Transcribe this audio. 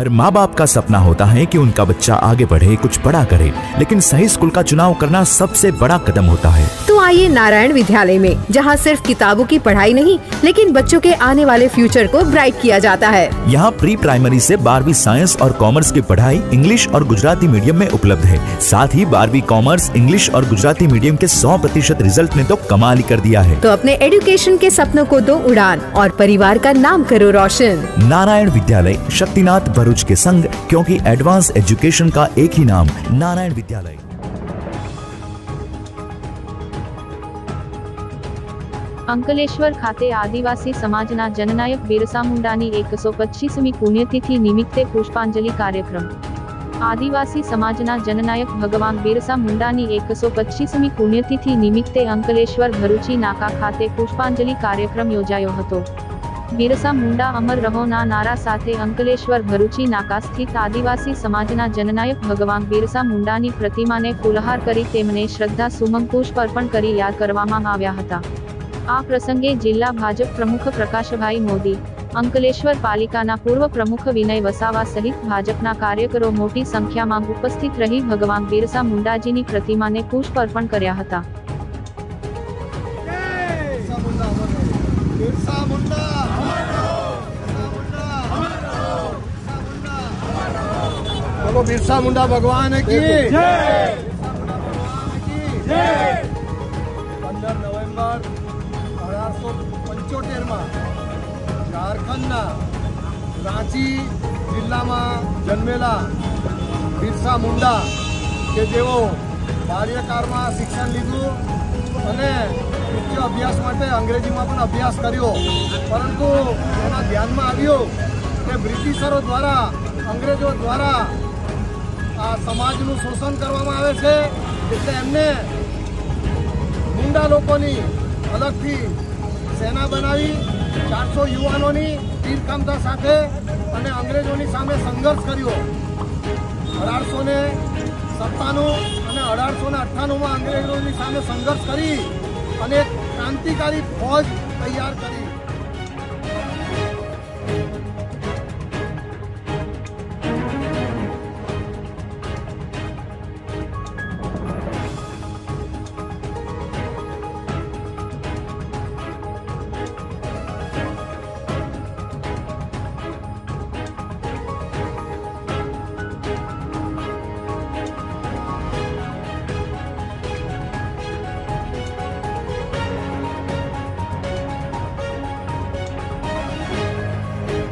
हर माँ बाप का सपना होता है कि उनका बच्चा आगे बढ़े, कुछ बड़ा करे, लेकिन सही स्कूल का चुनाव करना सबसे बड़ा कदम होता है। तो आइए नारायण विद्यालय में, जहाँ सिर्फ किताबों की पढ़ाई नहीं, लेकिन बच्चों के आने वाले फ्यूचर को ब्राइट किया जाता है। यहाँ प्री प्राइमरी से 12वीं साइंस और कॉमर्स की पढ़ाई इंग्लिश और गुजराती मीडियम में उपलब्ध है। साथ ही 12वीं कॉमर्स, इंग्लिश और गुजराती मीडियम के 100% रिजल्ट ने तो कमाल ही कर दिया है। तो अपने एजुकेशन के सपनों को दो उड़ान और परिवार का नाम करो रोशन। नारायण विद्यालय, शक्तिनाथ भरूच के संग, क्योंकि एडवांस एजुकेशन का एक ही नाम, नारायण विद्यालय। અંકલેશ્વર ખાતે આદિવાસી સમાજના જનનાયક બિરસા મુંડાની 125મી પુણ્યતિથિ નિમિત્તે પુષ્પાંજલિ કાર્યક્રમ। આદિવાસી સમાજના જનનાયક ભગવાન બિરસા મુંડાની 125મી પુણ્યતિથિ નિમિત્તે અંકલેશ્વર ભરૂચી નાકા ખાતે પુષ્પાંજલિ કાર્યક્રમ યોજાયો હતો। બિરસા મુંડા અમર રહોના નારા સાથે અંકલેશ્વર ભરૂચી નાકા સ્થિત આદિવાસી સમાજના જનનાયક ભગવાન બિરસા મુંડાની પ્રતિમાને ફૂલહાર કરી તેમને શ્રદ્ધા સુમનપુષ્પ અર્પણ કરી યાદ કરવામાં આવ્યા હતા। આ પ્રસંગે જિલ્લા ભાજપ પ્રમુખ પ્રકાશભાઈ મોદી, અંકલેશ્વર પાલિકાના પૂર્વ પ્રમુખ વિનય વસાવા સહિત ભાજપના કાર્યકરો મોટી સંખ્યામાં ઉપસ્થિત રહી ભગવાન બિરસા મુંડાજીની પ્રતિમાને પુષ્પ અર્પણ કર્યા હતા। बिरसा मुंडा भगवान की जय। 15 नवेम्बर 1875 में झारखंड रांची जिला में जन्मेला बिरसा मुंडा के जेओ बाल्यकाल में शिक्षण लीधु अने उच्च अभ्यास माटे अंग्रेजी में पण अभ्यास कर्यो, परंतु एना ध्यान में आव्यो के ब्रिटिशरो द्वारा, अंग्रेजों द्वारा आ समाजનું शोषण કરવામાં આવે છે, એટલે એમને મુંડા લોકોની અલગથી સેના બનાવી 400 યુવાનોની તીર કામતા સાથે અને અંગ્રેજોની સામે સંઘર્ષ કર્યો। 1897 અને 1898 માં અંગ્રેજોની સામે સંઘર્ષ કરી અને એક ક્રાંતિકારી ફौज તૈયાર કરી।